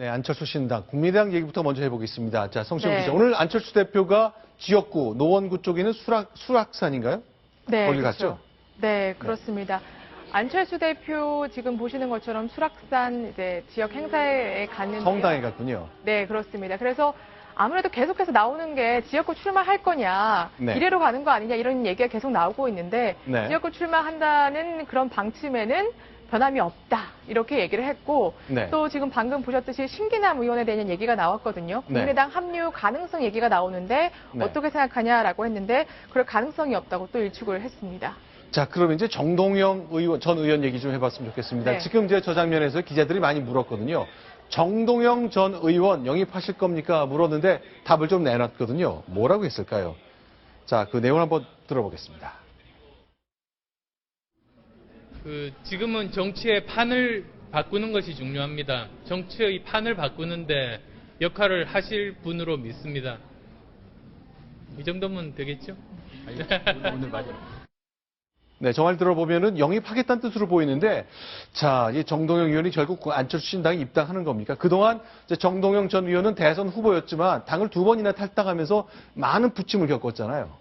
네, 안철수 신당, 국민의당 얘기부터 먼저 해보겠습니다. 자, 성시영 네. 기자. 오늘 안철수 대표가 지역구, 노원구 쪽에 있는 수락산인가요? 네, 거기 그렇죠. 갔죠? 네, 그렇습니다. 안철수 대표 지금 보시는 것처럼 수락산 이제 지역 행사에 갔는데 성당에 갔군요. 네, 그렇습니다. 그래서 아무래도 계속해서 나오는 게 지역구 출마할 거냐, 네. 이래로 가는 거 아니냐 이런 얘기가 계속 나오고 있는데 네. 지역구 출마한다는 그런 방침에는 변함이 없다 이렇게 얘기를 했고 네. 또 지금 방금 보셨듯이 신기남 의원에 대한 얘기가 나왔거든요. 국민의당 합류 가능성 얘기가 나오는데 네. 어떻게 생각하냐라고 했는데 그럴 가능성이 없다고 또 일축을 했습니다. 자, 그러면 이제 정동영 전 의원 얘기 좀 해봤으면 좋겠습니다. 네. 지금 이제 저 장면에서 기자들이 많이 물었거든요. 정동영 전 의원 영입하실 겁니까? 물었는데 답을 좀 내놨거든요. 뭐라고 했을까요? 자, 그 내용 한번 들어보겠습니다. 지금은 정치의 판을 바꾸는 것이 중요합니다. 정치의 판을 바꾸는데 역할을 하실 분으로 믿습니다. 이 정도면 되겠죠? 오늘 맞아요. 네, 저 말 들어보면은 영입하겠다는 뜻으로 보이는데, 자, 이 정동영 의원이 결국 안철수 신당에 입당하는 겁니까? 그동안 이제 정동영 전 의원은 대선 후보였지만 당을 2번이나 탈당하면서 많은 부침을 겪었잖아요.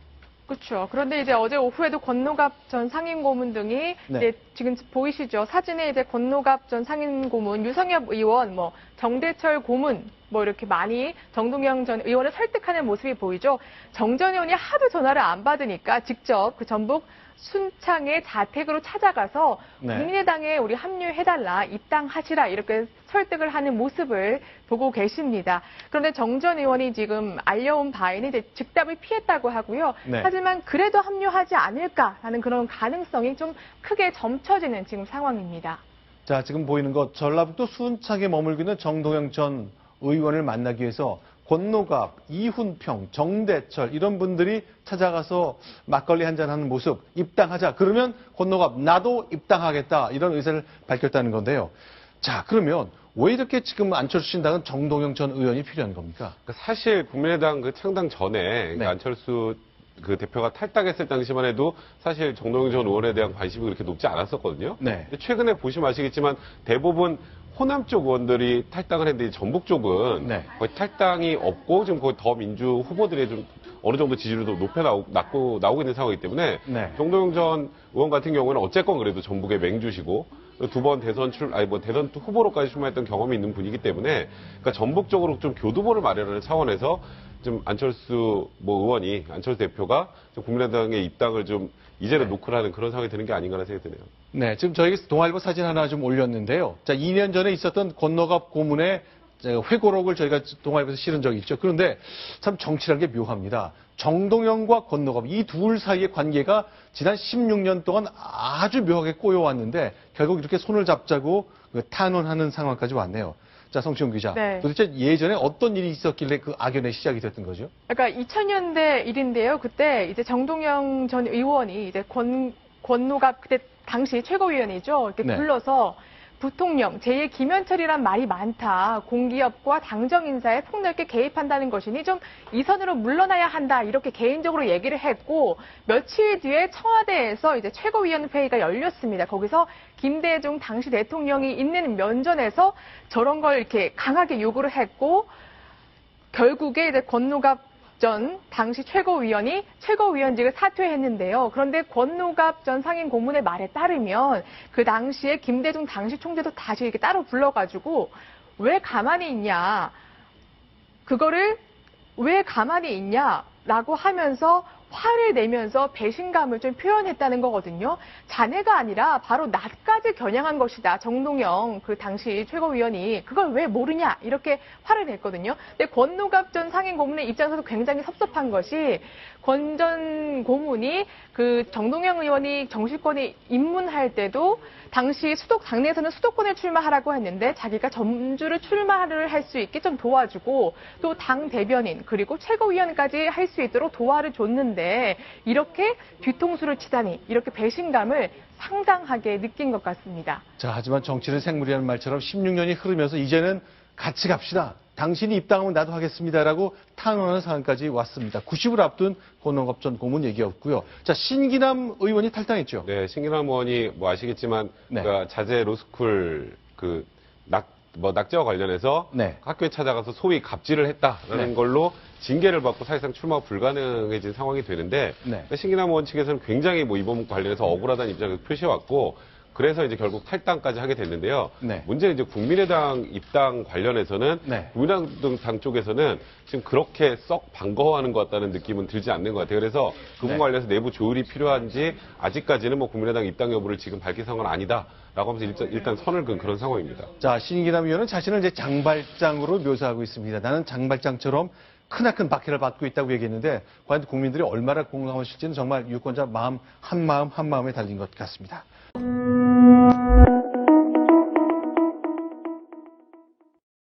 그렇죠. 그런데 이제 어제 오후에도 권노갑 전 상임고문 등이 네. 이제 지금 보이시죠? 사진에 이제 권노갑 전 상임고문, 유성엽 의원, 정대철 고문 이렇게 많이 정동영 전 의원을 설득하는 모습이 보이죠. 정 전 의원이 하도 전화를 안 받으니까 직접 그 전북 순창의 자택으로 찾아가서 네. 국민의당에 우리 합류해달라, 입당하시라 이렇게 설득을 하는 모습을 보고 계십니다. 그런데 정 전 의원이 지금 알려온 바에는 이제 즉답을 피했다고 하고요. 네. 하지만 그래도 합류하지 않을까라는 그런 가능성이 좀 크게 점쳐지는 지금 상황입니다. 자, 지금 보이는 것, 전라북도 순창에 머물고 있는 정동영 전 의원을 만나기 위해서 권노갑, 이훈평, 정대철 이런 분들이 찾아가서 막걸리 한잔 하는 모습, 입당하자. 그러면 권노갑, 나도 입당하겠다. 이런 의사를 밝혔다는 건데요. 자, 그러면 왜 이렇게 지금 안철수 신당은 정동영 전 의원이 필요한 겁니까? 사실 국민의당 창당 전에 네. 안철수 대표가 탈당했을 당시만 해도 사실 정동영 전 의원에 대한 관심이 그렇게 높지 않았었거든요. 네. 근데 최근에 보시면 아시겠지만 대부분 호남 쪽 의원들이 탈당을 했는데 전북 쪽은 네. 거의 탈당이 없고 지금 거의 더 민주 후보들의 좀 어느 정도 지지율도 나오고 있는 상황이기 때문에 네. 정동영 전 의원 같은 경우는 어쨌건 그래도 전북의 맹주시고 2번 대선 대선 후보로까지 출마했던 경험이 있는 분이기 때문에 그러니까 전북 쪽으로 좀 교두보를 마련하는 차원에서 좀 안철수 안철수 대표가 좀 국민의당에 입당을 좀 이제는 네. 노크를 하는 그런 상황이 되는 게 아닌가라는 생각이 드네요. 네, 지금 저희 동아일보 사진 하나 좀 올렸는데요. 자, 2년 전에 있었던 권노갑 고문의 회고록을 저희가 동아일보에서 실은 적이 있죠. 그런데 참 정치라는 게 묘합니다. 정동영과 권노갑 이 둘 사이의 관계가 지난 16년 동안 아주 묘하게 꼬여왔는데 결국 이렇게 손을 잡자고 탄원하는 상황까지 왔네요. 자, 성시영 기자. 네. 도대체 예전에 어떤 일이 있었길래 그 악연의 시작이 됐던 거죠? 그러니까 2000년대 일인데요. 그때 이제 정동영 전 의원이 이제 권노갑 그때 당시 최고위원이죠. 이렇게 네. 불러서 부통령, 제2의 김현철이란 말이 많다. 공기업과 당정 인사에 폭넓게 개입한다는 것이니 좀 이 선으로 물러나야 한다. 이렇게 개인적으로 얘기를 했고 며칠 뒤에 청와대에서 이제 최고위원 회의가 열렸습니다. 거기서 김대중 당시 대통령이 있는 면전에서 저런 걸 이렇게 강하게 요구를 했고 결국에 이제 권노갑 전 당시 최고위원이 최고위원직을 사퇴했는데요. 그런데 권노갑 전 상임 고문의 말에 따르면 그 당시에 김대중 당시 총재도 다시 이렇게 따로 불러가지고 왜 가만히 있냐, 그거를 왜 가만히 있냐라고 하면서 화를 내면서 배신감을 좀 표현했다는 거거든요. 자네가 아니라 바로 나까지 겨냥한 것이다. 정동영 그 당시 최고위원이 그걸 왜 모르냐 이렇게 화를 냈거든요. 근데 권노갑 전 상임고문의 입장에서도 굉장히 섭섭한 것이 권 전 고문이 그 정동영 의원이 정치권에 입문할 때도 당시 당내에서는 수도권에 출마하라고 했는데 자기가 전주를 출마를 할 수 있게 좀 도와주고 또 당 대변인 그리고 최고위원까지 할 수 있도록 도와를 줬는데 이렇게 뒤통수를 치다니 이렇게 배신감을 상당하게 느낀 것 같습니다. 자, 하지만 정치는 생물이라는 말처럼 16년이 흐르면서 이제는 같이 갑시다. 당신이 입당하면 나도 하겠습니다라고 탄원하는 상황까지 왔습니다. 90을 앞둔 권노갑 전 고문 얘기였고요. 자, 신기남 의원이 탈당했죠. 네, 신기남 의원이 아시겠지만 네. 그러니까 자제 로스쿨 뭐 낙제와 관련해서 네. 학교에 찾아가서 소위 갑질을 했다라는 네. 걸로 징계를 받고 사실상 출마가 불가능해진 상황이 되는데 네. 그러니까 신기남 의원 측에서는 굉장히 뭐 이번 관련해서 억울하다는 입장을 표시해왔고 그래서 이제 결국 탈당까지 하게 됐는데요. 네. 문제는 이제 국민의당 입당 관련해서는 네. 국민의당 쪽에서는 지금 그렇게 썩 반가워하는 것 같다는 느낌은 들지 않는 것 같아요. 그래서 그 부분 네. 관련해서 내부 조율이 필요한지 아직까지는 뭐 국민의당 입당 여부를 지금 밝힌 상황은 아니다라고 하면서 일단 선을 그은 그런 상황입니다. 자, 신기남 의원은 자신을 이제 장발장으로 묘사하고 있습니다. 나는 장발장처럼 크나큰 박해를 받고 있다고 얘기했는데 과연 국민들이 얼마나 공감하실지는 정말 유권자 마음 한마음에 달린 것 같습니다.